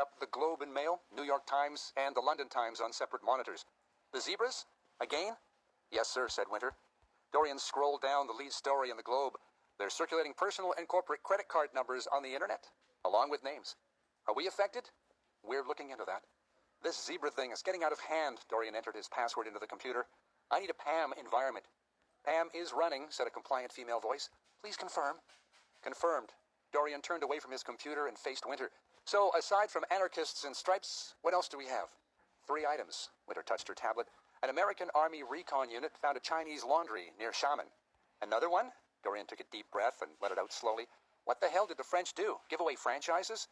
Up the Globe and Mail, New York Times, and the London Times on separate monitors. The zebras? Again? Yes, sir, said Winter. Dorian scrolled down the lead story in the Globe. They're circulating personal and corporate credit card numbers on the internet, along with names. Are we affected? We're looking into that. This zebra thing is getting out of hand. Dorian entered his password into the computer. I need a PAM environment. PAM is running, said a compliant female voice. Please confirm. Confirmed. Dorian turned away from his computer and faced Winter. So, aside from anarchists and stripes, what else do we have? 3 items. Winter touched her tablet. An American Army recon unit found a Chinese laundry near Xiamen. Another one? Dorian took a deep breath and let it out slowly. What the hell did the French do? Give away franchises?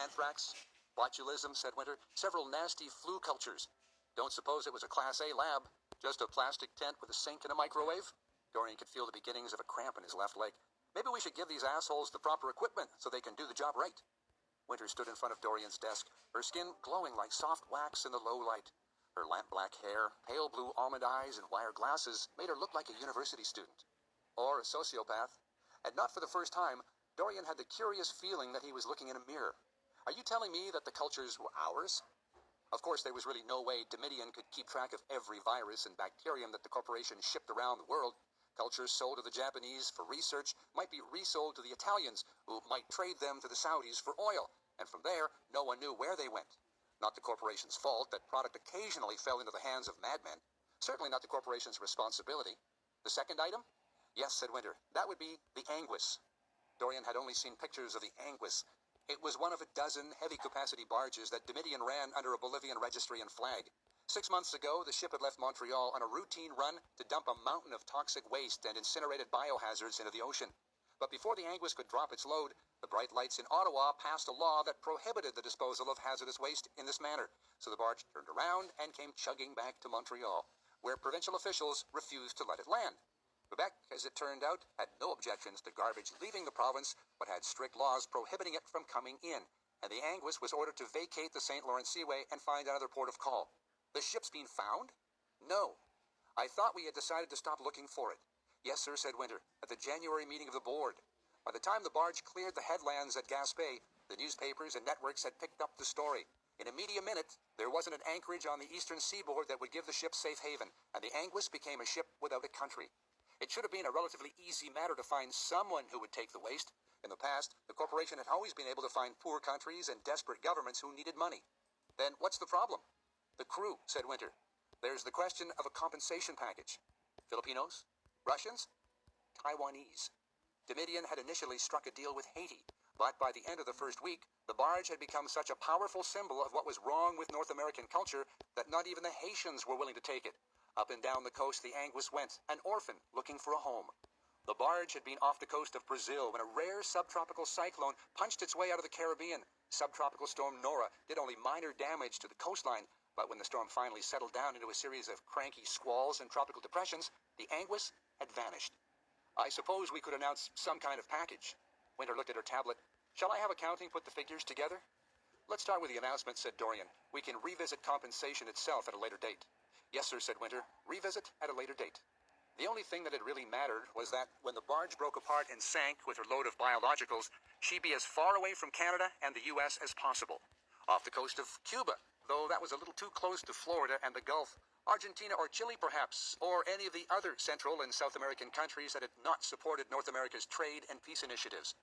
Anthrax, botulism, said Winter. Several nasty flu cultures. Don't suppose it was a Class A lab. Just a plastic tent with a sink and a microwave? Dorian could feel the beginnings of a cramp in his left leg. Maybe we should give these assholes the proper equipment so they can do the job right. Winter stood in front of Dorian's desk, her skin glowing like soft wax in the low light. Her lamp-black hair, pale blue almond eyes, and wire glasses made her look like a university student. Or a sociopath. And not for the first time, Dorian had the curious feeling that he was looking in a mirror. Are you telling me that the cultures were ours? Of course, there was really no way Domitian could keep track of every virus and bacterium that the corporation shipped around the world. Cultures sold to the Japanese for research might be resold to the Italians, who might trade them to the Saudis for oil, and from there, no one knew where they went. Not the corporation's fault that product occasionally fell into the hands of madmen. Certainly not the corporation's responsibility. The second item? Yes, said Winter. That would be the Anguis. Dorian had only seen pictures of the Anguis. It was one of a dozen heavy-capacity barges that Domitian ran under a Bolivian registry and flag. 6 months ago, the ship had left Montreal on a routine run to dump a mountain of toxic waste and incinerated biohazards into the ocean. But before the Anguis could drop its load, the bright lights in Ottawa passed a law that prohibited the disposal of hazardous waste in this manner. So the barge turned around and came chugging back to Montreal, where provincial officials refused to let it land. Quebec, as it turned out, had no objections to garbage leaving the province, but had strict laws prohibiting it from coming in, and the Anguis was ordered to vacate the St. Lawrence Seaway and find another port of call. The ship's been found? No. I thought we had decided to stop looking for it. Yes, sir, said Winter, at the January meeting of the board. By the time the barge cleared the headlands at Gaspé, the newspapers and networks had picked up the story. In a media minute, there wasn't an anchorage on the eastern seaboard that would give the ship safe haven, and the Anguis became a ship without a country. It should have been a relatively easy matter to find someone who would take the waste. In the past, the corporation had always been able to find poor countries and desperate governments who needed money. Then what's the problem? The crew, said Winter. There's the question of a compensation package. Filipinos? Russians? Taiwanese. Domitian had initially struck a deal with Haiti, but by the end of the first week, the barge had become such a powerful symbol of what was wrong with North American culture that not even the Haitians were willing to take it. Up and down the coast the Anguis went, an orphan looking for a home. The barge had been off the coast of Brazil when a rare subtropical cyclone punched its way out of the Caribbean. Subtropical storm Nora did only minor damage to the coastline, but when the storm finally settled down into a series of cranky squalls and tropical depressions, the Anguis had vanished. I suppose we could announce some kind of package. Winter looked at her tablet. Shall I have accounting put the figures together? Let's start with the announcement, said Dorian. We can revisit compensation itself at a later date. Yes, sir, said Winter. Revisit at a later date. The only thing that had really mattered was that when the barge broke apart and sank with her load of biologicals, she'd be as far away from Canada and the U.S. as possible. Off the coast of Cuba, though that was a little too close to Florida and the Gulf. Argentina or Chile, perhaps, or any of the other Central and South American countries that had not supported North America's trade and peace initiatives.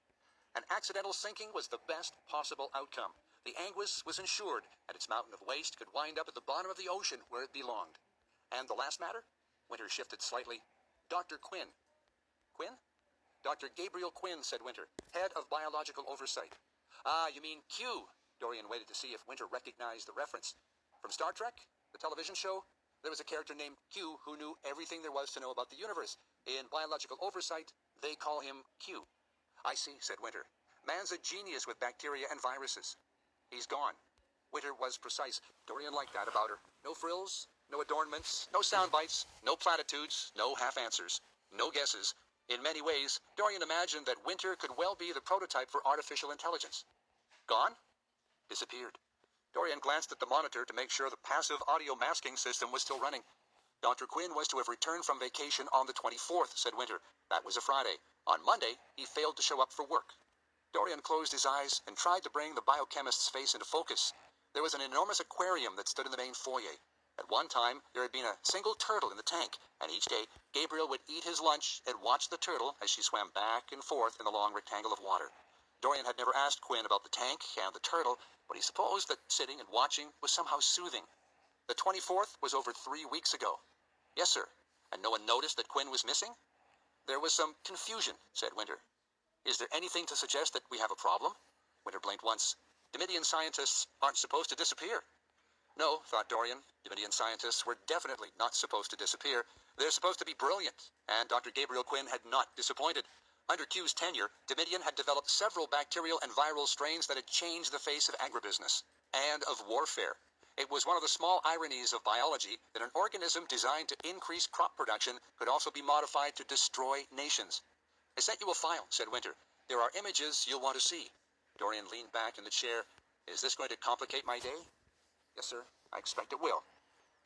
An accidental sinking was the best possible outcome. The Anguis was insured, and its mountain of waste could wind up at the bottom of the ocean where it belonged. And the last matter? Winter shifted slightly. Dr. Quinn. Quinn? Dr. Gabriel Quinn, said Winter, head of biological oversight. Ah, you mean Q. Dorian waited to see if Winter recognized the reference. From Star Trek, the television show, there was a character named Q who knew everything there was to know about the universe. In biological oversight, they call him Q. I see, said Winter. Man's a genius with bacteria and viruses. He's gone. Winter was precise. Dorian liked that about her. No frills, no adornments, no sound bites, no platitudes, no half answers, no guesses. In many ways, Dorian imagined that Winter could well be the prototype for artificial intelligence. Gone? Disappeared. Dorian glanced at the monitor to make sure the passive audio masking system was still running. Dr. Quinn was to have returned from vacation on the 24th, said Winter. That was a Friday. On Monday, he failed to show up for work. Dorian closed his eyes and tried to bring the biochemist's face into focus. There was an enormous aquarium that stood in the main foyer. At one time, there had been a single turtle in the tank, and each day, Gabriel would eat his lunch and watch the turtle as she swam back and forth in the long rectangle of water. Dorian had never asked Quinn about the tank and the turtle, but he supposed that sitting and watching was somehow soothing. The 24th was over 3 weeks ago. Yes, sir. And no one noticed that Quinn was missing? There was some confusion, said Winter. Is there anything to suggest that we have a problem? Winter blinked once. Dimidian scientists aren't supposed to disappear. No, thought Dorian. Dimidian scientists were definitely not supposed to disappear. They're supposed to be brilliant, and Dr. Gabriel Quinn had not disappointed. Under Q's tenure, Dimidian had developed several bacterial and viral strains that had changed the face of agribusiness and of warfare. It was one of the small ironies of biology that an organism designed to increase crop production could also be modified to destroy nations. I sent you a file, said Winter. There are images you'll want to see. Dorian leaned back in the chair. Is this going to complicate my day? Yes, sir. I expect it will.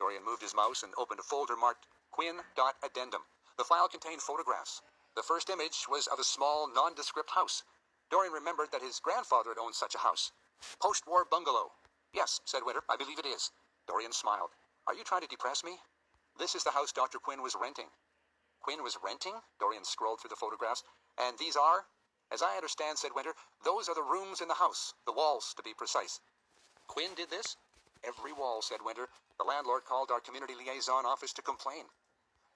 Dorian moved his mouse and opened a folder marked Quinn.addendum. The file contained photographs. The first image was of a small, nondescript house. Dorian remembered that his grandfather had owned such a house. Post-war bungalow. Yes, said Winter, I believe it is. Dorian smiled. Are you trying to depress me? This is the house Dr. Quinn was renting. Quinn was renting? Dorian scrolled through the photographs. And these are? As I understand, said Winter, those are the rooms in the house, the walls, to be precise. Quinn did this? Every wall, said Winter. The landlord called our community liaison office to complain.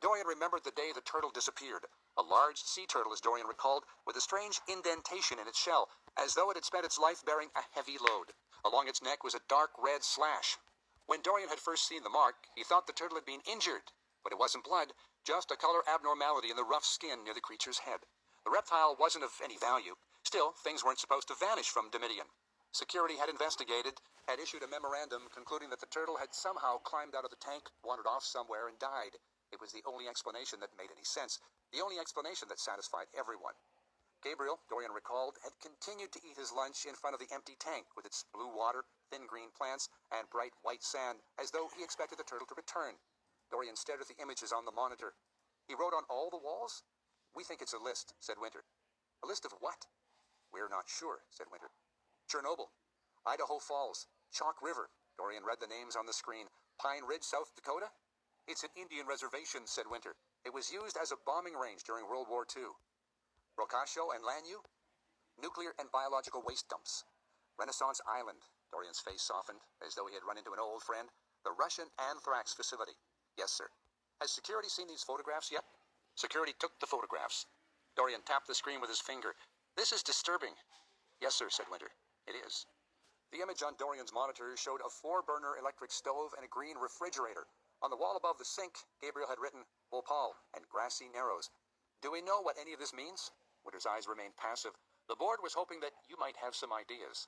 Dorian remembered the day the turtle disappeared. A large sea turtle, as Dorian recalled, with a strange indentation in its shell, as though it had spent its life bearing a heavy load. Along its neck was a dark red slash. When Dorian had first seen the mark, he thought the turtle had been injured, but it wasn't blood, just a color abnormality in the rough skin near the creature's head. The reptile wasn't of any value. Still, things weren't supposed to vanish from Dimidian. Security had investigated, had issued a memorandum concluding that the turtle had somehow climbed out of the tank, wandered off somewhere, and died. It was the only explanation that made any sense, the only explanation that satisfied everyone. Gabriel, Dorian recalled, had continued to eat his lunch in front of the empty tank with its blue water, thin green plants, and bright white sand, as though he expected the turtle to return. Dorian stared at the images on the monitor. He wrote on all the walls? We think it's a list, said Winter. A list of what? We're not sure, said Winter. Chernobyl, Idaho Falls, Chalk River. Dorian read the names on the screen. Pine Ridge, South Dakota? It's an Indian reservation, said Winter. It was used as a bombing range during World War II. Rocasho and Lanyu? Nuclear and biological waste dumps. Renaissance Island. Dorian's face softened, as though he had run into an old friend. The Russian anthrax facility. Yes, sir. Has security seen these photographs yet? Security took the photographs. Dorian tapped the screen with his finger. This is disturbing. Yes, sir, said Winter. It is. The image on Dorian's monitor showed a 4-burner electric stove and a green refrigerator. On the wall above the sink, Gabriel had written, Bhopal and Grassy Narrows. Do we know what any of this means? Winter's eyes remained passive. The board was hoping that you might have some ideas.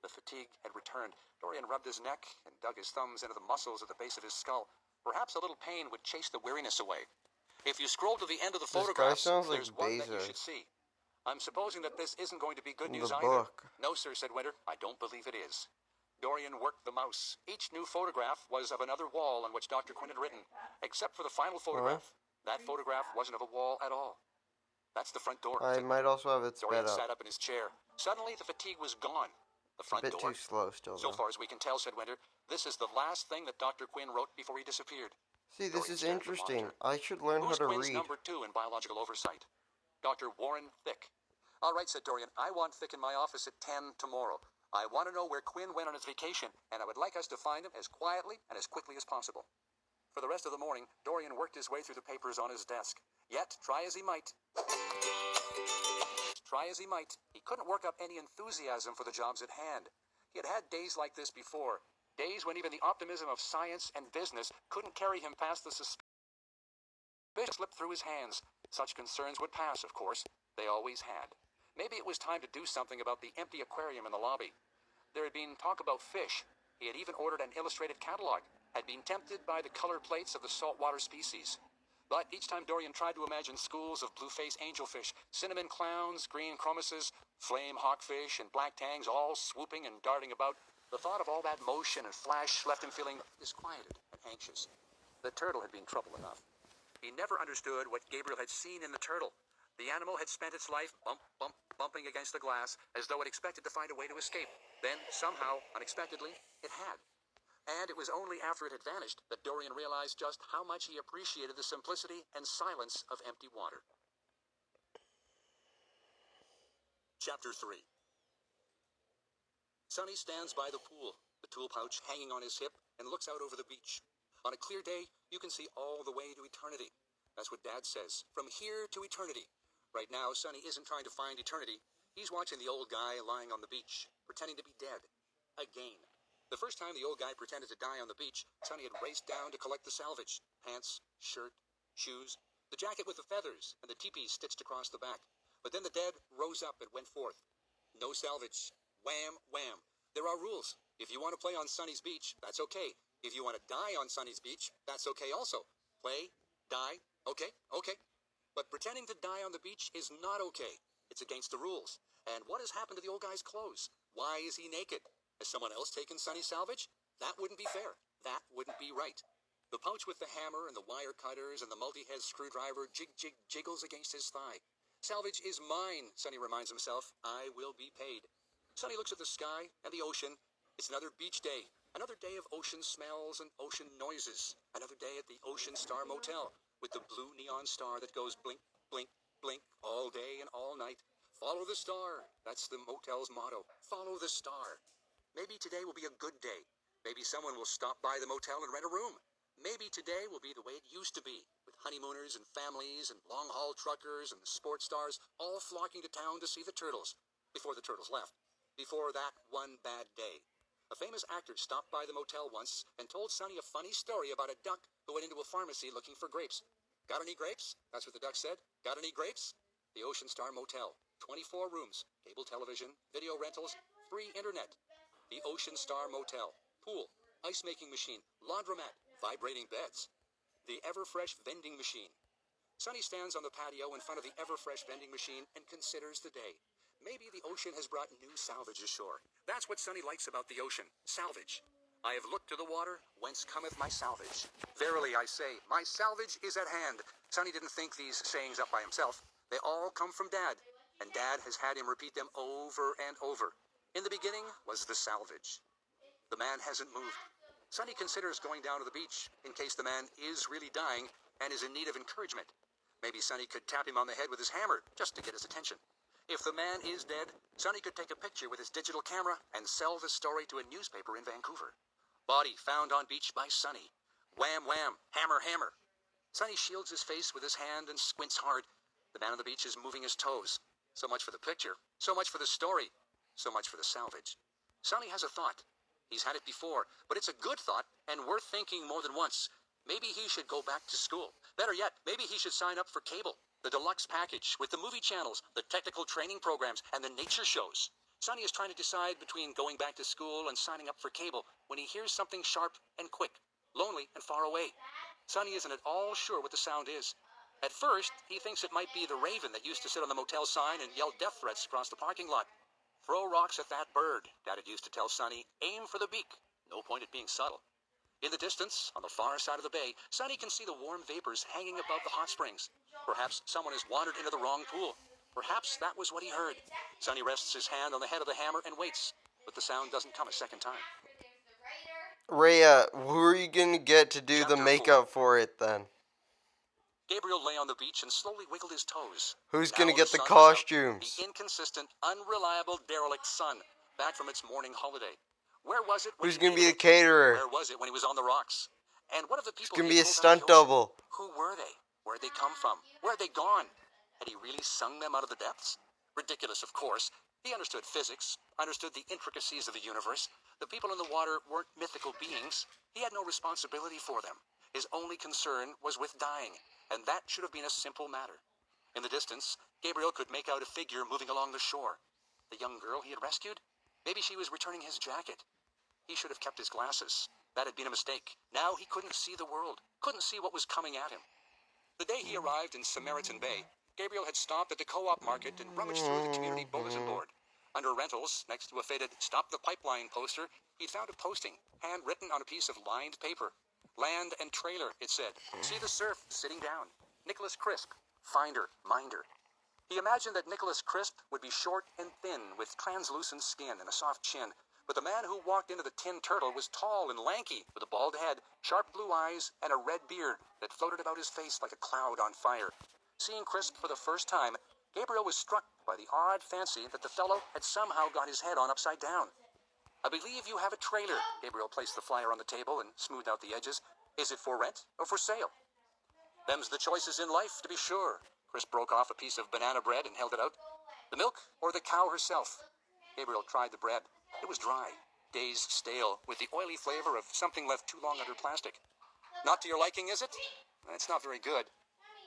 The fatigue had returned. Dorian rubbed his neck and dug his thumbs into the muscles at the base of his skull. Perhaps a little pain would chase the weariness away. If you scroll to the end of the photographs, there's one that you should see. I'm supposing that this isn't going to be good news either. No, sir, said Winter. I don't believe it is. Dorian worked the mouse. Each new photograph was of another wall on which Dr. Quinn had written, except for the final photograph. That photograph wasn't of a wall at all. That's the front door. I might also have it sped Dorian up. sat up in his chair. Suddenly, the fatigue was gone. The front door. It's a bit too slow still, So though. far as we can tell, said Winter, this is the last thing that Dr. Quinn wrote before he disappeared. See, this is interesting. I should learn how to Quinn's read. number 2 in biological oversight? Dr. Warren Thick. All right, said Dorian. I want Thick in my office at 10 tomorrow. I want to know where Quinn went on his vacation, and I would like us to find him as quietly and as quickly as possible. For the rest of the morning, Dorian worked his way through the papers on his desk. Yet, try as he might, he couldn't work up any enthusiasm for the jobs at hand. He had had days like this before, days when even the optimism of science and business couldn't carry him past the suspicion slipped through his hands. Such concerns would pass, of course. They always had. Maybe it was time to do something about the empty aquarium in the lobby. There had been talk about fish. He had even ordered an illustrated catalog, had been tempted by the color plates of the saltwater species. But each time Dorian tried to imagine schools of blue-face angelfish, cinnamon clowns, green chromises, flame hawkfish, and black tangs all swooping and darting about, the thought of all that motion and flash left him feeling disquieted and anxious. The turtle had been trouble enough. He never understood what Gabriel had seen in the turtle. The animal had spent its life bumping against the glass as though it expected to find a way to escape. Then, somehow, unexpectedly, it had. And it was only after it had vanished that Dorian realized just how much he appreciated the simplicity and silence of empty water. Chapter 3. Sonny stands by the pool, the tool pouch hanging on his hip, and looks out over the beach. On a clear day, you can see all the way to eternity. That's what Dad says, from here to eternity. Right now, Sonny isn't trying to find eternity. He's watching the old guy lying on the beach, pretending to be dead. Again. The first time the old guy pretended to die on the beach, Sonny had raced down to collect the salvage. Pants, shirt, shoes, the jacket with the feathers, and the teepees stitched across the back. But then the dead rose up and went forth. No salvage. Wham, wham. There are rules. If you want to play on Sonny's beach, that's okay. If you want to die on Sonny's beach, that's okay also. Play, die, okay. But pretending to die on the beach is not okay. It's against the rules. And what has happened to the old guy's clothes? Why is he naked? Has someone else taken Sonny's salvage? That wouldn't be fair. That wouldn't be right. The pouch with the hammer and the wire cutters and the multi-head screwdriver jiggles against his thigh. Salvage is mine, Sonny reminds himself. I will be paid. Sonny looks at the sky and the ocean. It's another beach day. Another day of ocean smells and ocean noises. Another day at the Ocean Star Motel with the blue neon star that goes blink, blink, blink all day and all night. Follow the star. That's the motel's motto. Follow the star. Maybe today will be a good day. Maybe someone will stop by the motel and rent a room. Maybe today will be the way it used to be, with honeymooners and families and long-haul truckers and the sports stars all flocking to town to see the turtles, before the turtles left, before that one bad day. A famous actor stopped by the motel once and told Sonny a funny story about a duck who went into a pharmacy looking for grapes. Got any grapes? That's what the duck said. Got any grapes? The Ocean Star Motel. 24 rooms, cable television, video rentals, free internet. The Ocean Star Motel. Pool, ice making machine, laundromat, vibrating beds. The Everfresh vending machine. Sonny stands on the patio in front of the Everfresh vending machine and considers the day. Maybe the ocean has brought new salvage ashore. That's what Sonny likes about the ocean. Salvage. I have looked to the water, whence cometh my salvage. Verily I say, my salvage is at hand. Sonny didn't think these sayings up by himself. They all come from Dad, and Dad has had him repeat them over and over. In the beginning was the salvage. The man hasn't moved. Sonny considers going down to the beach in case the man is really dying and is in need of encouragement. Maybe Sonny could tap him on the head with his hammer just to get his attention. If the man is dead, Sonny could take a picture with his digital camera and sell the story to a newspaper in Vancouver. Body found on beach by Sonny. Wham, wham, hammer, hammer. Sonny shields his face with his hand and squints hard. The man on the beach is moving his toes. So much for the picture. So much for the story. So much for the salvage. Sonny has a thought. He's had it before, but it's a good thought and worth thinking more than once. Maybe he should go back to school. Better yet, maybe he should sign up for cable. The deluxe package with the movie channels, the technical training programs, and the nature shows. Sonny is trying to decide between going back to school and signing up for cable when he hears something sharp and quick, lonely and far away. Sonny isn't at all sure what the sound is. At first, he thinks it might be the raven that used to sit on the motel sign and yell death threats across the parking lot. Throw rocks at that bird, Dad had used to tell Sonny. Aim for the beak. No point at being subtle. In the distance, on the far side of the bay, Sonny can see the warm vapors hanging above the hot springs. Perhaps someone has wandered into the wrong pool. Perhaps that was what he heard. Sonny rests his hand on the head of the hammer and waits, but the sound doesn't come a second time. Rhea, who are you gonna get to do the makeup for it then? Gabriel lay on the beach and slowly wiggled his toes. Who's Now gonna get the sun was up. costumes? The inconsistent, unreliable, derelict sun, back from its morning holiday. Where was it when Who's he gonna be the needed it? caterer? Where was it when he was on the rocks? And what of the It's people gonna he be a had pulled out of stunt the ocean? double. Who were they? Where'd they come from? Where'd they gone? Had he really sung them out of the depths? Ridiculous, of course. He understood physics, understood the intricacies of the universe. The people in the water weren't mythical beings. He had no responsibility for them. His only concern was with dying, and that should have been a simple matter. In the distance, Gabriel could make out a figure moving along the shore. The young girl he had rescued? Maybe she was returning his jacket. He should have kept his glasses. That had been a mistake. Now he couldn't see the world, couldn't see what was coming at him. The day he arrived in Samaritan Bay, Gabriel had stopped at the co-op market and rummaged through the community bulletin board. Under rentals, next to a faded "Stop the Pipeline" poster, he'd found a posting, handwritten on a piece of lined paper. Land and trailer, it said. See the surf sitting down. Nicholas Crisp, finder, minder. He imagined that Nicholas Crisp would be short and thin, with translucent skin and a soft chin. But the man who walked into the Tin Turtle was tall and lanky, with a bald head, sharp blue eyes, and a red beard that floated about his face like a cloud on fire. Seeing Crisp for the first time, Gabriel was struck by the odd fancy that the fellow had somehow got his head on upside down. "I believe you have a trailer." Gabriel placed the flyer on the table and smoothed out the edges. "Is it for rent or for sale?" "Them's the choices in life, to be sure." Crisp broke off a piece of banana bread and held it out. "The milk or the cow herself?" Gabriel tried the bread. It was dry, dazed stale, with the oily flavor of something left too long under plastic. "Not to your liking, is it?" "It's not very good."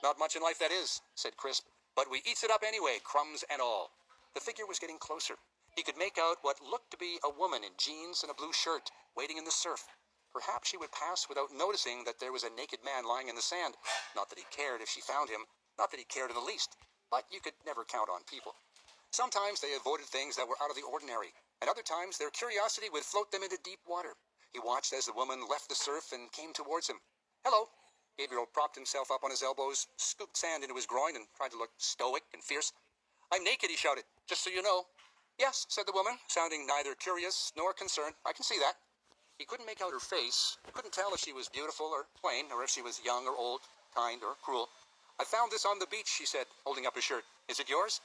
"Not much in life, that is," said Crisp. "But we eats it up anyway, crumbs and all." The figure was getting closer. He could make out what looked to be a woman in jeans and a blue shirt, waiting in the surf. Perhaps she would pass without noticing that there was a naked man lying in the sand. Not that he cared if she found him, not that he cared in the least, but you could never count on people. Sometimes they avoided things that were out of the ordinary, and other times their curiosity would float them into deep water. He watched as the woman left the surf and came towards him. "Hello." Gabriel propped himself up on his elbows, scooped sand into his groin, and tried to look stoic and fierce. "I'm naked," he shouted, "just so you know." "Yes," said the woman, sounding neither curious nor concerned. "I can see that." He couldn't make out her face, couldn't tell if she was beautiful or plain, or if she was young or old, kind or cruel. "I found this on the beach," she said, holding up her shirt. "Is it yours?"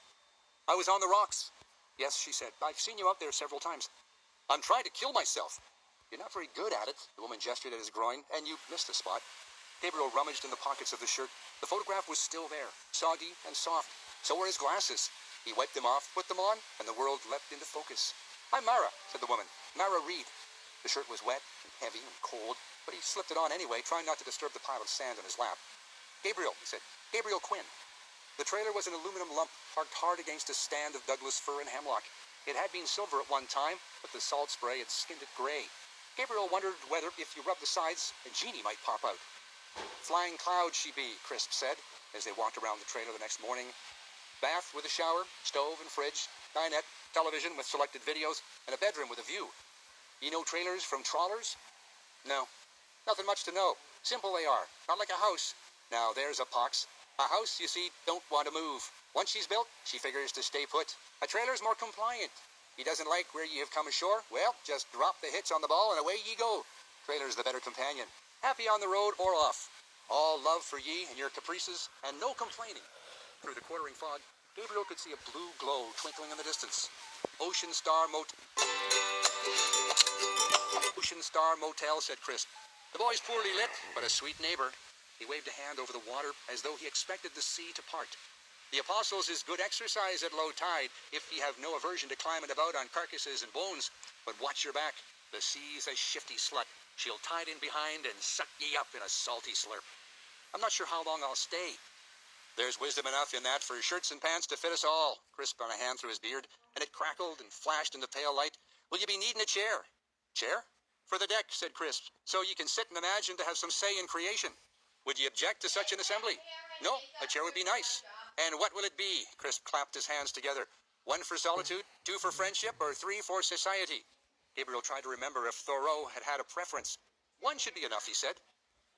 "I was on the rocks." "Yes," she said. "I've seen you out there several times." "I'm trying to kill myself." "You're not very good at it." The woman gestured at his groin. "And you missed a spot." Gabriel rummaged in the pockets of the shirt. The photograph was still there, soggy and soft. So were his glasses. He wiped them off, put them on, and the world leapt into focus. "I'm Mara," said the woman. "Mara Reed." The shirt was wet and heavy and cold, but he slipped it on anyway, trying not to disturb the pile of sand on his lap. "Gabriel," he said. "Gabriel Quinn." The trailer was an aluminum lump parked hard against a stand of Douglas fir and hemlock. It had been silver at one time, but the salt spray had skinned it gray. Gabriel wondered whether, if you rubbed the sides, a genie might pop out. "Flying cloud she be," Crisp said, as they walked around the trailer the next morning. Bath with a shower, stove and fridge, dinette, television with selected videos, and a bedroom with a view. "You know trailers from trawlers?" "No. Nothing much to know. Simple they are. Not like a house. Now there's a pox. A house, you see, don't want to move. Once she's built, she figures to stay put. A trailer's more compliant. He doesn't like where ye have come ashore? Well, just drop the hitch on the ball and away ye go. Trailer's the better companion. Happy on the road or off. All love for ye and your caprices, and no complaining." Through the quartering fog, Gabriel could see a blue glow twinkling in the distance. Ocean Star Motel, said Crisp. "The boy's poorly lit, but a sweet neighbor." He waved a hand over the water as though he expected the sea to part. "The Apostles is good exercise at low tide, if ye have no aversion to climbing about on carcasses and bones. But watch your back. The sea's a shifty slut. She'll tide in behind and suck ye up in a salty slurp. I'm not sure how long I'll stay." "There's wisdom enough in that for shirts and pants to fit us all." Crisp ran a hand through his beard, and it crackled and flashed in the pale light. "Will you be needing a chair?" "Chair?" "For the deck," said Crisp, "so you can sit and imagine to have some say in creation. Would you object to such an assembly?" "No, a chair would be nice." "And what will it be?" Crisp clapped his hands together. "1 for solitude, 2 for friendship, or 3 for society?" Gabriel tried to remember if Thoreau had had a preference. "1 should be enough," he said.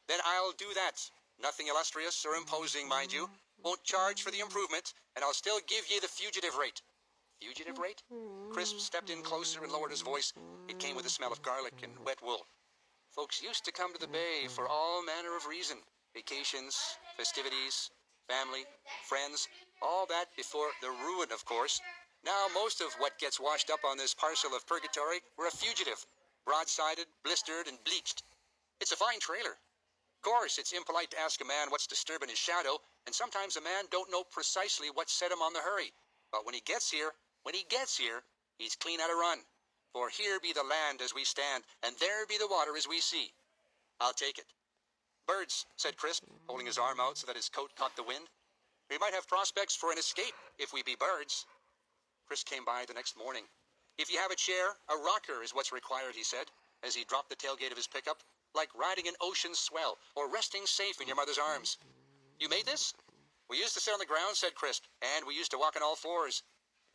"Then I'll do that. Nothing illustrious or imposing, mind you. Won't charge for the improvement, and I'll still give ye the fugitive rate." "Fugitive rate?" Crisp stepped in closer and lowered his voice. It came with the smell of garlic and wet wool. "Folks used to come to the bay for all manner of reason. Vacations, festivities, family, friends, all that before the ruin, of course. Now most of what gets washed up on this parcel of purgatory were a fugitive, broadsided, blistered, and bleached. It's a fine trailer. Of course, it's impolite to ask a man what's disturbing his shadow, and sometimes a man don't know precisely what set him on the hurry. But when he gets here, he's clean at a run. For here be the land as we stand, and there be the water as we see. I'll take it." "Birds," said Crisp, holding his arm out so that his coat caught the wind. "We might have prospects for an escape, if we be birds." Crisp came by the next morning. "If you have a chair, a rocker is what's required," he said, as he dropped the tailgate of his pickup, "like riding an ocean swell, or resting safe in your mother's arms." "You made this?" "We used to sit on the ground," said Crisp, "and we used to walk on all fours.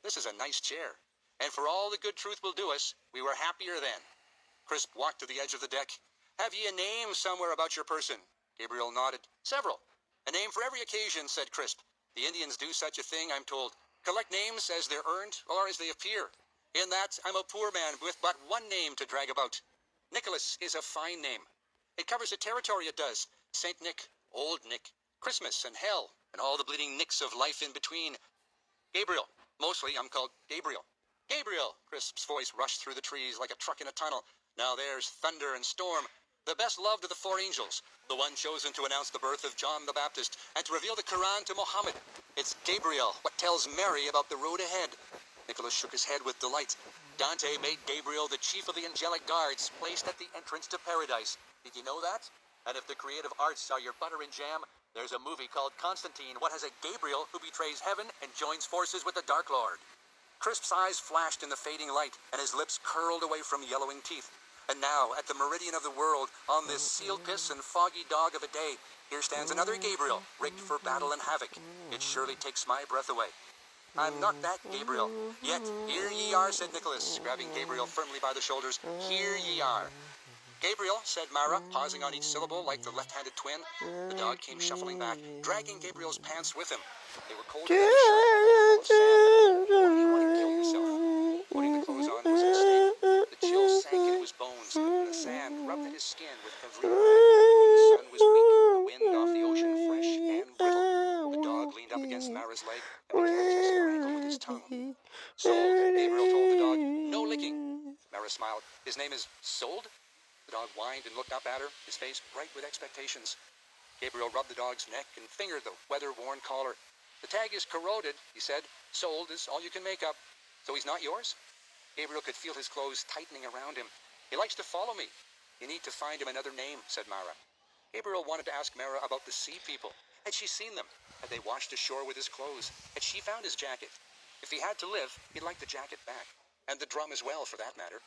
This is a nice chair, and for all the good truth will do us, we were happier then." Crisp walked to the edge of the deck. "Have ye a name somewhere about your person?" Gabriel nodded. "Several. A name for every occasion," said Crisp. The Indians do such a thing, I'm told. Collect names as they're earned or as they appear. In that, I'm a poor man with but one name to drag about. Nicholas is a fine name. It covers a territory, it does. Saint Nick, Old Nick, Christmas and hell, and all the bleeding nicks of life in between. Gabriel. Mostly, I'm called Gabriel. Gabriel! Crisp's voice rushed through the trees like a truck in a tunnel. Now there's thunder and storm. The best loved of the four angels, the one chosen to announce the birth of John the Baptist and to reveal the Quran to Muhammad. It's Gabriel, what tells Mary about the road ahead. Nicholas shook his head with delight. Dante made Gabriel the chief of the angelic guards, placed at the entrance to paradise. Did you know that? And if the creative arts are your butter and jam, there's a movie called Constantine, what has a Gabriel who betrays heaven and joins forces with the Dark Lord. Crisp's eyes flashed in the fading light, and his lips curled away from yellowing teeth. And now, at the meridian of the world, on this seal-piss and foggy dog of a day, here stands another Gabriel, rigged for battle and havoc. It surely takes my breath away. I'm not that Gabriel. Yet, here ye are, said Nicholas, grabbing Gabriel firmly by the shoulders. Here ye are. Gabriel, said Mara, pausing on each syllable like the left-handed twin. The dog came shuffling back, dragging Gabriel's pants with him. They were colder than the shirt, full of sand. Or do you want to kill yourself? Putting the clothes on was a mistake. The chill sank into his bones, and the sand rubbed at his skin with every breath. The sun was weak, the wind off the ocean fresh and brittle. The dog leaned up against Mara's leg and began testing her ankle with his tongue. Sold, Gabriel told the dog. No licking. Mara smiled. His name is Sold? The dog whined and looked up at her, his face bright with expectations. Gabriel rubbed the dog's neck and fingered the weather-worn collar. The tag is corroded, he said. Sold is all you can make up. So he's not yours? Gabriel could feel his clothes tightening around him. He likes to follow me. You need to find him another name, said Mara. Gabriel wanted to ask Mara about the sea people. Had she seen them? Had they washed ashore with his clothes? Had she found his jacket? If he had to live, he'd like the jacket back. And the drum as well, for that matter.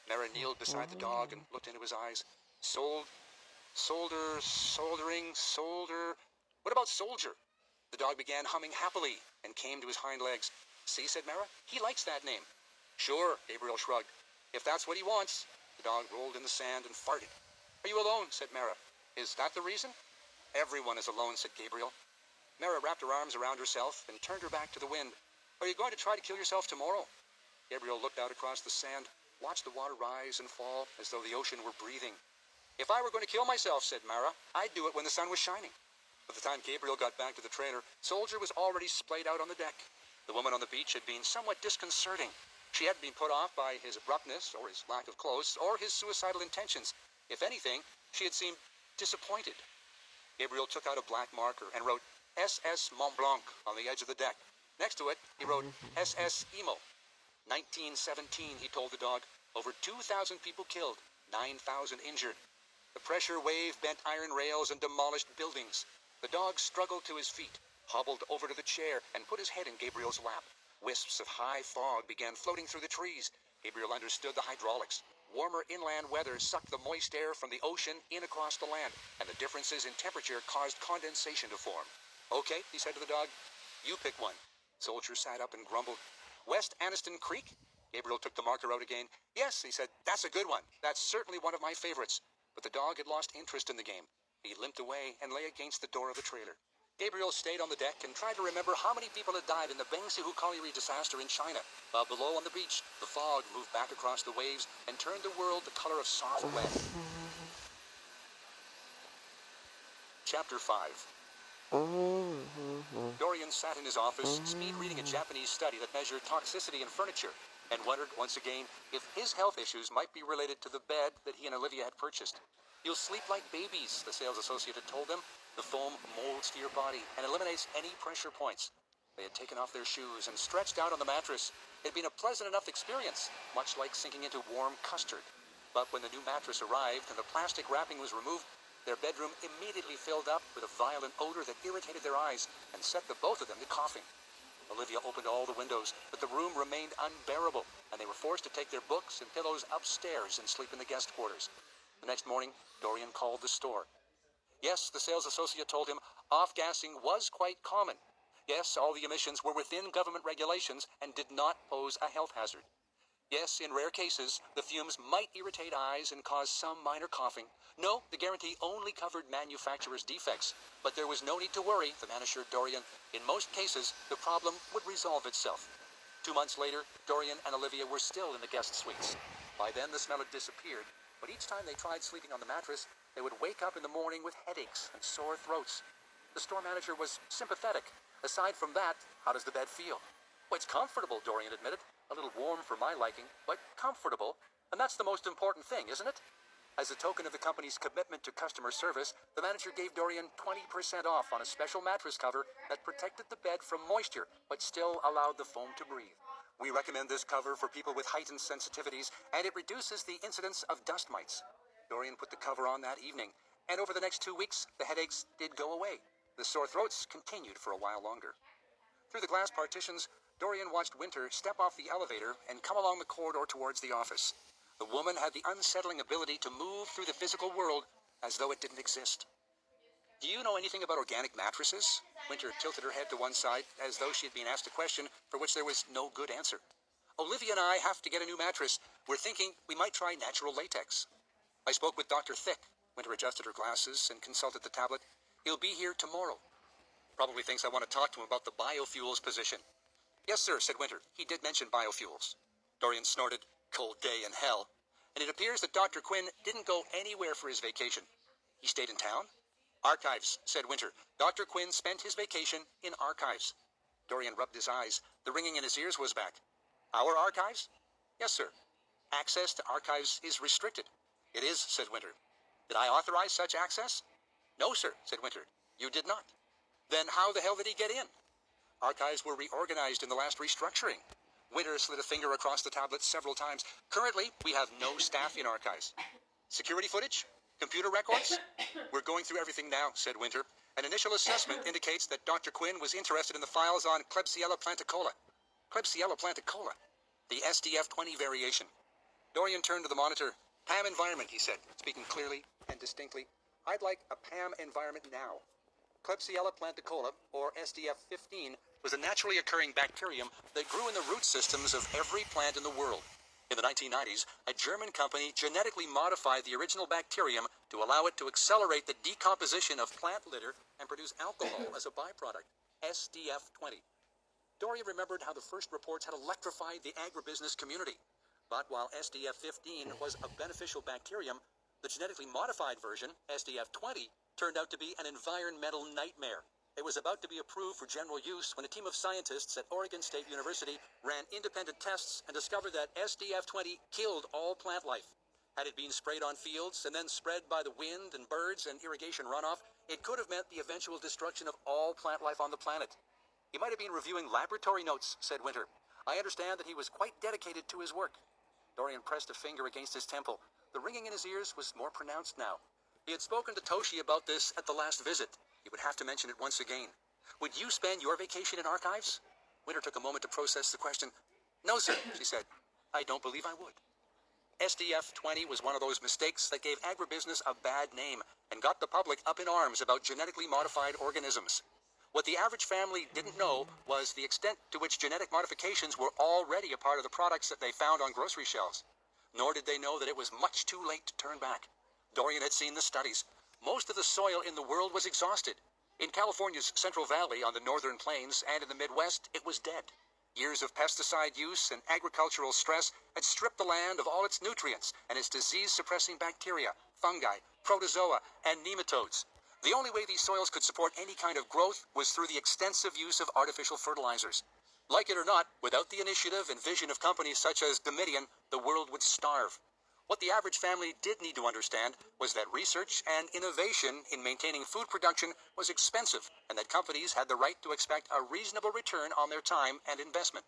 Mara kneeled beside the dog and looked into his eyes. Soldering. What about soldier? The dog began humming happily and came to his hind legs. See, said Mara, he likes that name. Sure, Gabriel shrugged. If that's what he wants. The dog rolled in the sand and farted. Are you alone, said Mara. Is that the reason? Everyone is alone, said Gabriel. Mara wrapped her arms around herself and turned her back to the wind. Are you going to try to kill yourself tomorrow? Gabriel looked out across the sand, watched the water rise and fall as though the ocean were breathing. If I were going to kill myself, said Mara, I'd do it when the sun was shining. By the time Gabriel got back to the trailer, Soldier was already splayed out on the deck. The woman on the beach had been somewhat disconcerting. She hadn't been put off by his abruptness or his lack of clothes or his suicidal intentions. If anything, she had seemed disappointed. Gabriel took out a black marker and wrote SS Mont Blanc on the edge of the deck. Next to it, he wrote SS Emo. 1917, he told the dog. Over 2,000 people killed, 9,000 injured. The pressure wave bent iron rails and demolished buildings. The dog struggled to his feet, hobbled over to the chair, and put his head in Gabriel's lap. Wisps of high fog began floating through the trees. Gabriel understood the hydraulics. Warmer inland weather sucked the moist air from the ocean in across the land, and the differences in temperature caused condensation to form. Okay, he said to the dog, you pick one. Soldier sat up and grumbled. West Anniston Creek? Gabriel took the marker out again. Yes, he said, that's a good one. That's certainly one of my favorites. But the dog had lost interest in the game. He limped away and lay against the door of the trailer. Gabriel stayed on the deck and tried to remember how many people had died in the Bengsihu colliery disaster in China. While below on the beach, the fog moved back across the waves and turned the world the color of soft lead. Chapter 5. Dorian sat in his office, speed-reading a Japanese study that measured toxicity in furniture, and wondered once again if his health issues might be related to the bed that he and Olivia had purchased. You'll sleep like babies, the sales associate had told them. The foam molds to your body and eliminates any pressure points. They had taken off their shoes and stretched out on the mattress. It had been a pleasant enough experience, much like sinking into warm custard. But when the new mattress arrived and the plastic wrapping was removed, their bedroom immediately filled up with a violent odor that irritated their eyes and set the both of them to coughing. Olivia opened all the windows, but the room remained unbearable, and they were forced to take their books and pillows upstairs and sleep in the guest quarters. The next morning, Dorian called the store. Yes, the sales associate told him, off-gassing was quite common. Yes, all the emissions were within government regulations and did not pose a health hazard. Yes, in rare cases, the fumes might irritate eyes and cause some minor coughing. No, the guarantee only covered manufacturer's defects. But there was no need to worry, the man assured Dorian. In most cases, the problem would resolve itself. 2 months later, Dorian and Olivia were still in the guest suites. By then, the smell had disappeared, but each time they tried sleeping on the mattress, they would wake up in the morning with headaches and sore throats. The store manager was sympathetic. Aside from that, how does the bed feel? Well, it's comfortable, Dorian admitted. A little warm for my liking, but comfortable. And that's the most important thing, isn't it? As a token of the company's commitment to customer service, the manager gave Dorian 20% off on a special mattress cover that protected the bed from moisture, but still allowed the foam to breathe. We recommend this cover for people with heightened sensitivities, and it reduces the incidence of dust mites. Dorian put the cover on that evening, and over the next 2 weeks, the headaches did go away. The sore throats continued for a while longer. Through the glass partitions, Dorian watched Winter step off the elevator and come along the corridor towards the office. The woman had the unsettling ability to move through the physical world as though it didn't exist. Do you know anything about organic mattresses? Winter tilted her head to one side as though she had been asked a question for which there was no good answer. Olivia and I have to get a new mattress. We're thinking we might try natural latex. I spoke with Dr. Thick. Winter adjusted her glasses and consulted the tablet. He'll be here tomorrow. Probably thinks I want to talk to him about the biofuels position. Yes, sir, said Winter. He did mention biofuels. Dorian snorted. Cold day in hell. And it appears that Dr. Quinn didn't go anywhere for his vacation. He stayed in town? Archives, said Winter. Dr. Quinn spent his vacation in archives. Dorian rubbed his eyes. The ringing in his ears was back. Our archives? Yes, sir. Access to archives is restricted. It is, said Winter. Did I authorize such access? No, sir, said Winter. You did not. Then how the hell did he get in? Archives were reorganized in the last restructuring. Winter slid a finger across the tablet several times. Currently, we have no staff in archives. Security footage? Computer records? We're going through everything now, said Winter. An initial assessment indicates that Dr. Quinn was interested in the files on Klebsiella planticola. Klebsiella planticola? The SDF-20 variation. Dorian turned to the monitor. PAM environment, he said, speaking clearly and distinctly. I'd like a PAM environment now. Klebsiella planticola, or SDF-15, was a naturally occurring bacterium that grew in the root systems of every plant in the world. In the 1990s, a German company genetically modified the original bacterium to allow it to accelerate the decomposition of plant litter and produce alcohol as a byproduct, SDF-20. Dorian remembered how the first reports had electrified the agribusiness community. But while SDF-15 was a beneficial bacterium, the genetically modified version, SDF-20, turned out to be an environmental nightmare. It was about to be approved for general use when a team of scientists at Oregon State University ran independent tests and discovered that SDF-20 killed all plant life. Had it been sprayed on fields and then spread by the wind and birds and irrigation runoff, it could have meant the eventual destruction of all plant life on the planet. He might have been reviewing laboratory notes, said Winter. I understand that he was quite dedicated to his work. Dorian pressed a finger against his temple. The ringing in his ears was more pronounced now. He had spoken to Toshi about this at the last visit. He would have to mention it once again. Would you spend your vacation in archives? Winter took a moment to process the question. No, sir, she said. I don't believe I would. SDF-20 was one of those mistakes that gave agribusiness a bad name and got the public up in arms about genetically modified organisms. What the average family didn't know was the extent to which genetic modifications were already a part of the products that they found on grocery shelves. Nor did they know that it was much too late to turn back. Dorian had seen the studies. Most of the soil in the world was exhausted. In California's Central Valley, on the northern plains, and in the Midwest, it was dead. Years of pesticide use and agricultural stress had stripped the land of all its nutrients and its disease-suppressing bacteria, fungi, protozoa, and nematodes. The only way these soils could support any kind of growth was through the extensive use of artificial fertilizers. Like it or not, without the initiative and vision of companies such as Dominion, the world would starve. What the average family did need to understand was that research and innovation in maintaining food production was expensive, and that companies had the right to expect a reasonable return on their time and investment.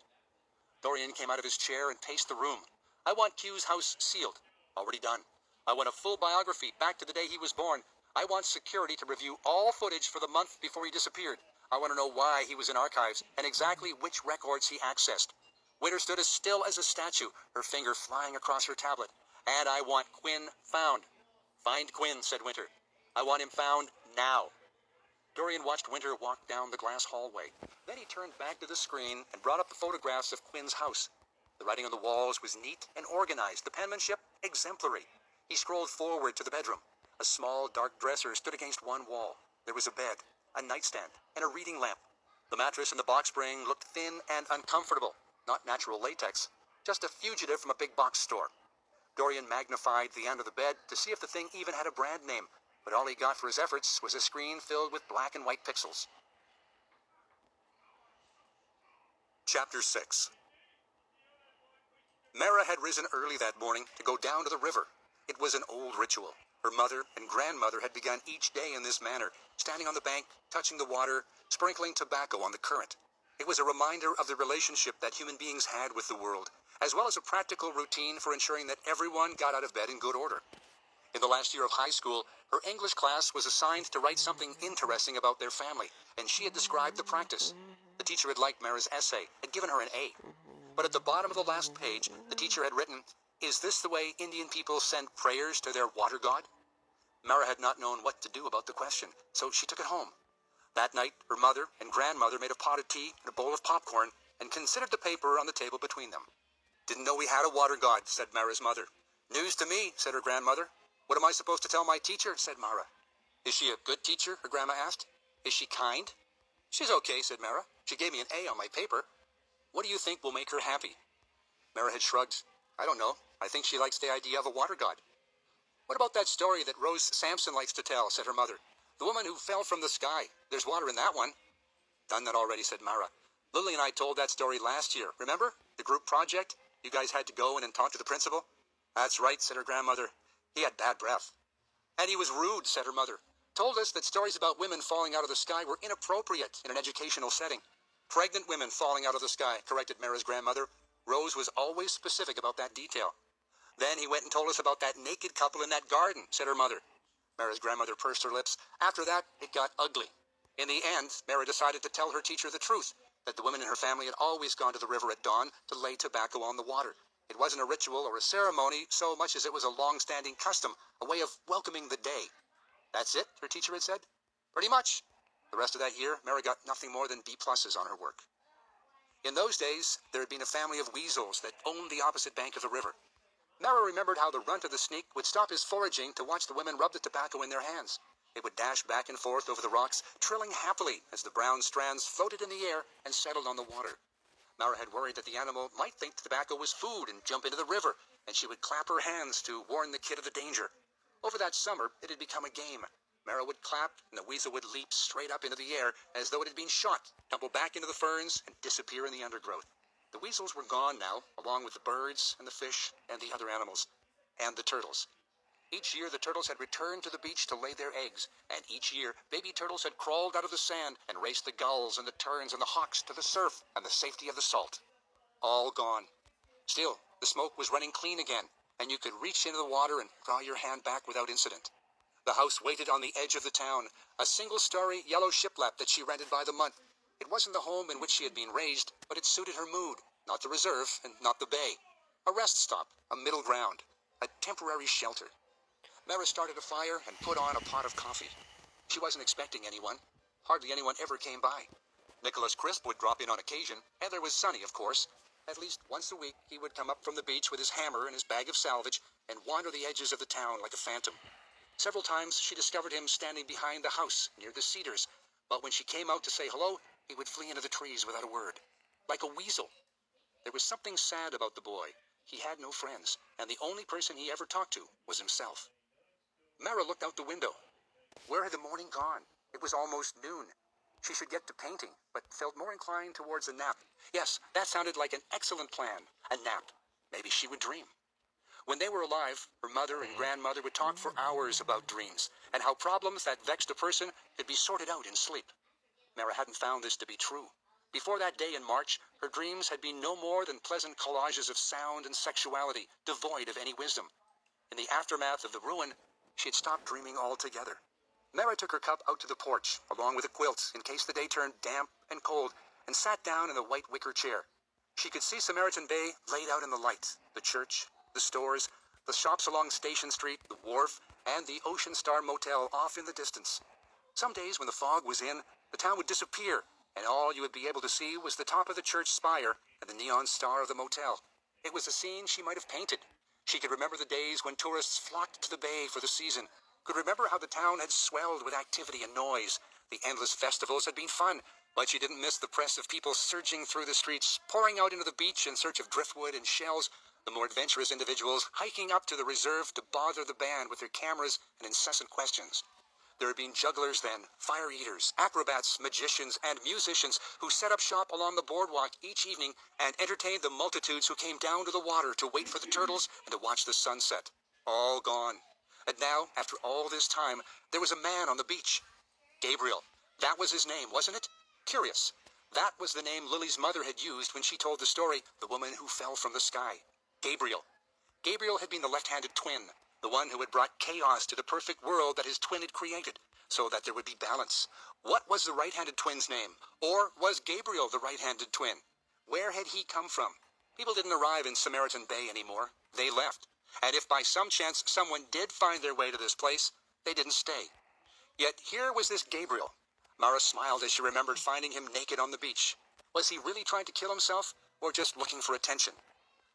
Dorian came out of his chair and paced the room. I want Q's house sealed. Already done. I want a full biography back to the day he was born. I want security to review all footage for the month before he disappeared. I want to know why he was in archives and exactly which records he accessed. Winter stood as still as a statue, her finger flying across her tablet. And I want Quinn found. Find Quinn, said Winter. I want him found now. Dorian watched Winter walk down the glass hallway. Then he turned back to the screen and brought up the photographs of Quinn's house. The writing on the walls was neat and organized, the penmanship exemplary. He scrolled forward to the bedroom. A small, dark dresser stood against one wall. There was a bed, a nightstand, and a reading lamp. The mattress and the box spring looked thin and uncomfortable, not natural latex, just a fugitive from a big box store. Dorian magnified the end of the bed to see if the thing even had a brand name, but all he got for his efforts was a screen filled with black and white pixels. Chapter 6. Mara had risen early that morning to go down to the river. It was an old ritual. Her mother and grandmother had begun each day in this manner, standing on the bank, touching the water, sprinkling tobacco on the current. It was a reminder of the relationship that human beings had with the world, as well as a practical routine for ensuring that everyone got out of bed in good order. In the last year of high school, her English class was assigned to write something interesting about their family, and she had described the practice. The teacher had liked Mara's essay, had given her an A. But at the bottom of the last page, the teacher had written, "Is this the way Indian people send prayers to their water god?" Mara had not known what to do about the question, so she took it home. That night, her mother and grandmother made a pot of tea and a bowl of popcorn and considered the paper on the table between them. "Didn't know we had a water god," said Mara's mother. "News to me," said her grandmother. "What am I supposed to tell my teacher?" said Mara. "Is she a good teacher?" her grandma asked. "Is she kind?" "She's okay," said Mara. "She gave me an A on my paper." "What do you think will make her happy?" Mara had shrugged. "I don't know. I think she likes the idea of a water god." "What about that story that Rose Sampson likes to tell?" said her mother. "The woman who fell from the sky. There's water in that one." "Done that already," said Mara. "Lily and I told that story last year. Remember? The group project? You guys had to go in and talk to the principal?" "That's right," said her grandmother. "He had bad breath." "And he was rude," said her mother. "Told us that stories about women falling out of the sky were inappropriate in an educational setting." "Pregnant women falling out of the sky," corrected Mara's grandmother. Rose was always specific about that detail. "Then he went and told us about that naked couple in that garden," said her mother. Mara's grandmother pursed her lips. After that, it got ugly. In the end, Mara decided to tell her teacher the truth, that the women in her family had always gone to the river at dawn to lay tobacco on the water. It wasn't a ritual or a ceremony so much as it was a long-standing custom, a way of welcoming the day. "That's it?" her teacher had said. "Pretty much." The rest of that year, Mara got nothing more than B+s on her work. In those days, there had been a family of weasels that owned the opposite bank of the river. Mara remembered how the runt of the sneak would stop his foraging to watch the women rub the tobacco in their hands. It would dash back and forth over the rocks, trilling happily as the brown strands floated in the air and settled on the water. Mara had worried that the animal might think the tobacco was food and jump into the river, and she would clap her hands to warn the kid of the danger. Over that summer, it had become a game. Mara would clap, and the weasel would leap straight up into the air as though it had been shot, tumble back into the ferns, and disappear in the undergrowth. The weasels were gone now, along with the birds and the fish and the other animals, and the turtles. Each year the turtles had returned to the beach to lay their eggs, and each year baby turtles had crawled out of the sand and raced the gulls and the terns and the hawks to the surf and the safety of the salt. All gone. Still, the smoke was running clean again, and you could reach into the water and draw your hand back without incident. The house waited on the edge of the town, a single-story yellow shiplap that she rented by the month. It wasn't the home in which she had been raised, but it suited her mood, not the reserve and not the bay. A rest stop, a middle ground, a temporary shelter. Mara started a fire and put on a pot of coffee. She wasn't expecting anyone. Hardly anyone ever came by. Nicholas Crisp would drop in on occasion, and there was Sonny, of course. At least once a week he would come up from the beach with his hammer and his bag of salvage and wander the edges of the town like a phantom. Several times she discovered him standing behind the house near the cedars, but when she came out to say hello, he would flee into the trees without a word. Like a weasel. There was something sad about the boy. He had no friends, and the only person he ever talked to was himself. Mara looked out the window. Where had the morning gone? It was almost noon. She should get to painting, but felt more inclined towards a nap. Yes, that sounded like an excellent plan. A nap. Maybe she would dream. When they were alive, her mother and grandmother would talk for hours about dreams, and how problems that vexed a person could be sorted out in sleep. Mara hadn't found this to be true. Before that day in March, her dreams had been no more than pleasant collages of sound and sexuality, devoid of any wisdom. In the aftermath of the ruin, she had stopped dreaming altogether. Mara took her cup out to the porch, along with a quilt, in case the day turned damp and cold, and sat down in the white wicker chair. She could see Samaritan Bay laid out in the light, the church, the stores, the shops along Station Street, the wharf, and the Ocean Star Motel off in the distance. Some days when the fog was in, the town would disappear, and all you would be able to see was the top of the church spire and the neon star of the motel. It was a scene she might have painted. She could remember the days when tourists flocked to the bay for the season, could remember how the town had swelled with activity and noise. The endless festivals had been fun, but she didn't miss the press of people surging through the streets, pouring out into the beach in search of driftwood and shells, the more adventurous individuals hiking up to the reserve to bother the band with their cameras and incessant questions. There had been jugglers then, fire eaters, acrobats, magicians, and musicians who set up shop along the boardwalk each evening and entertained the multitudes who came down to the water to wait for the turtles and to watch the sunset. All gone. And now, after all this time, there was a man on the beach. Gabriel. That was his name, wasn't it? Curious. That was the name Lily's mother had used when she told the story, the woman who fell from the sky. Gabriel. Gabriel had been the left-handed twin, the one who had brought chaos to the perfect world that his twin had created, so that there would be balance. What was the right-handed twin's name? Or was Gabriel the right-handed twin? Where had he come from? People didn't arrive in Samaritan Bay anymore. They left. And if by some chance someone did find their way to this place, they didn't stay. Yet here was this Gabriel. Mara smiled as she remembered finding him naked on the beach. Was he really trying to kill himself, or just looking for attention?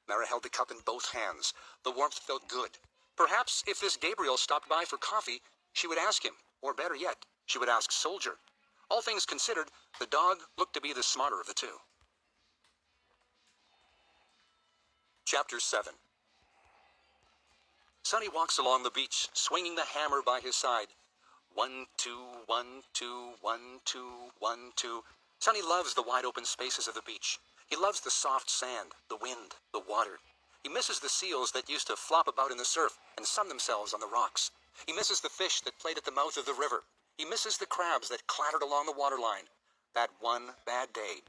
Mara held the cup in both hands. The warmth felt good. Perhaps if this Gabriel stopped by for coffee, she would ask him, or better yet, she would ask Soldier. All things considered, the dog looked to be the smarter of the two. Chapter 7. Sonny walks along the beach, swinging the hammer by his side. 1, 2, 1, 2, 1, 2, 1, 2. Sonny loves the wide-open spaces of the beach. He loves the soft sand, the wind, the water. He misses the seals that used to flop about in the surf and sun themselves on the rocks. He misses the fish that played at the mouth of the river. He misses the crabs that clattered along the waterline. That one bad day.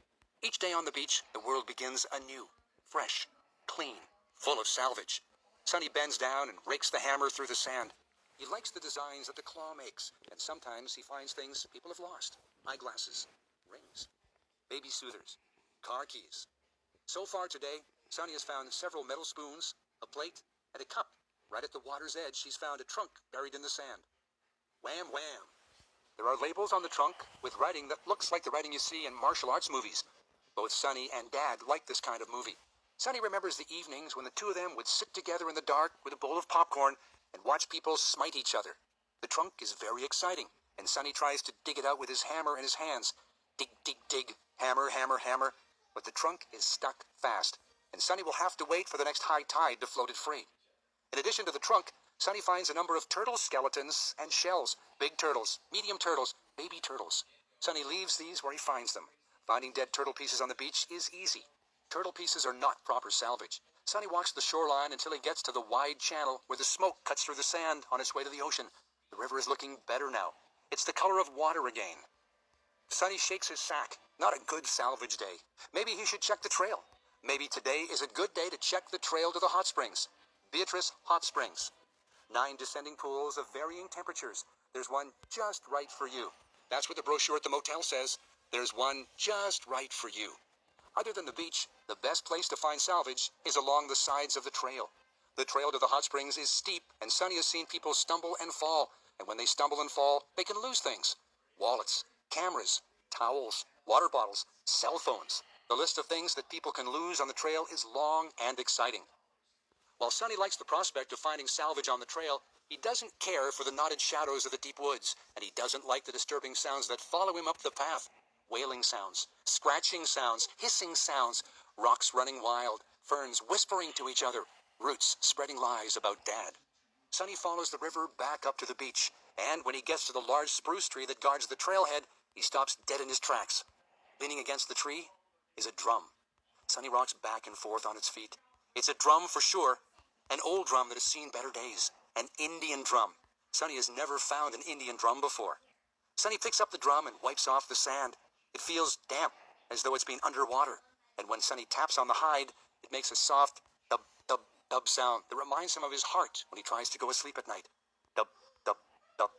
Each day on the beach, the world begins anew, fresh, clean, full of salvage. Sonny bends down and rakes the hammer through the sand. He likes the designs that the claw makes, and sometimes he finds things people have lost. Eyeglasses, rings, baby soothers, car keys. So far today, Sonny has found several metal spoons, a plate, and a cup. Right at the water's edge, she's found a trunk buried in the sand. Wham, wham. There are labels on the trunk with writing that looks like the writing you see in martial arts movies. Both Sonny and Dad like this kind of movie. Sonny remembers the evenings when the two of them would sit together in the dark with a bowl of popcorn and watch people smite each other. The trunk is very exciting, and Sonny tries to dig it out with his hammer in his hands. Dig, dig, dig, hammer, hammer, hammer. But the trunk is stuck fast, and Sonny will have to wait for the next high tide to float it free. In addition to the trunk, Sonny finds a number of turtle skeletons and shells. Big turtles, medium turtles, baby turtles. Sonny leaves these where he finds them. Finding dead turtle pieces on the beach is easy. Turtle pieces are not proper salvage. Sonny walks the shoreline until he gets to the wide channel where the smoke cuts through the sand on its way to the ocean. The river is looking better now. It's the color of water again. Sonny shakes his sack. Not a good salvage day. Maybe he should check the trail. Maybe today is a good day to check the trail to the hot springs. Beatrice Hot Springs. 9 descending pools of varying temperatures. There's one just right for you. That's what the brochure at the motel says. There's one just right for you. Other than the beach, the best place to find salvage is along the sides of the trail. The trail to the hot springs is steep, and Sonny has seen people stumble and fall. And when they stumble and fall, they can lose things. Wallets, cameras, towels, water bottles, cell phones. The list of things that people can lose on the trail is long and exciting. While Sonny likes the prospect of finding salvage on the trail, he doesn't care for the knotted shadows of the deep woods, and he doesn't like the disturbing sounds that follow him up the path. Wailing sounds, scratching sounds, hissing sounds, rocks running wild, ferns whispering to each other, roots spreading lies about Dad. Sonny follows the river back up to the beach, and when he gets to the large spruce tree that guards the trailhead, he stops dead in his tracks. Leaning against the tree is a drum. Sonny rocks back and forth on its feet. It's a drum for sure, an old drum that has seen better days, an Indian drum. Sonny has never found an Indian drum before. Sonny picks up the drum and wipes off the sand. It feels damp, as though it's been underwater, and when Sonny taps on the hide, it makes a soft dub, dub, dub sound that reminds him of his heart when he tries to go asleep at night. Dub, dub, dub.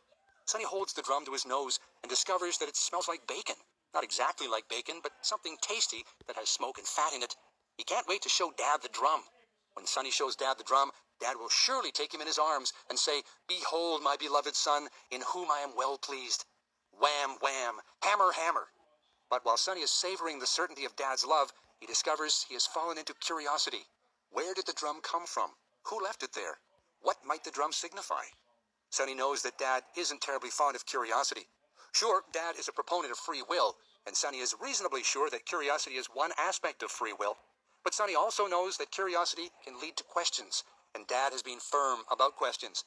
Sonny holds the drum to his nose and discovers that it smells like bacon. Not exactly like bacon, but something tasty that has smoke and fat in it. He can't wait to show Dad the drum. When Sonny shows Dad the drum, Dad will surely take him in his arms and say, "Behold my beloved son, in whom I am well pleased." Wham, wham, hammer, hammer. But while Sonny is savoring the certainty of Dad's love, he discovers he has fallen into curiosity. Where did the drum come from? Who left it there? What might the drum signify? Sonny knows that Dad isn't terribly fond of curiosity. Sure, Dad is a proponent of free will, and Sonny is reasonably sure that curiosity is one aspect of free will. But Sonny also knows that curiosity can lead to questions, and Dad has been firm about questions.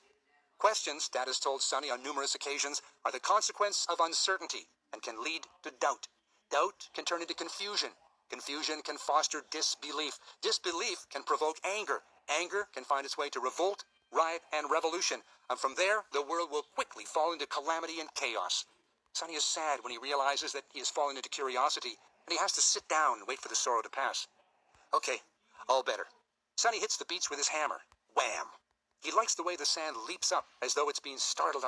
Questions, Dad has told Sonny on numerous occasions, are the consequence of uncertainty and can lead to doubt. Doubt can turn into confusion. Confusion can foster disbelief. Disbelief can provoke anger. Anger can find its way to revolt, riot, and revolution. And from there, the world will quickly fall into calamity and chaos. Sonny is sad when he realizes that he has fallen into curiosity, and he has to sit down and wait for the sorrow to pass. Okay, all better. Sonny hits the beach with his hammer. Wham! He likes the way the sand leaps up, as though it's being startled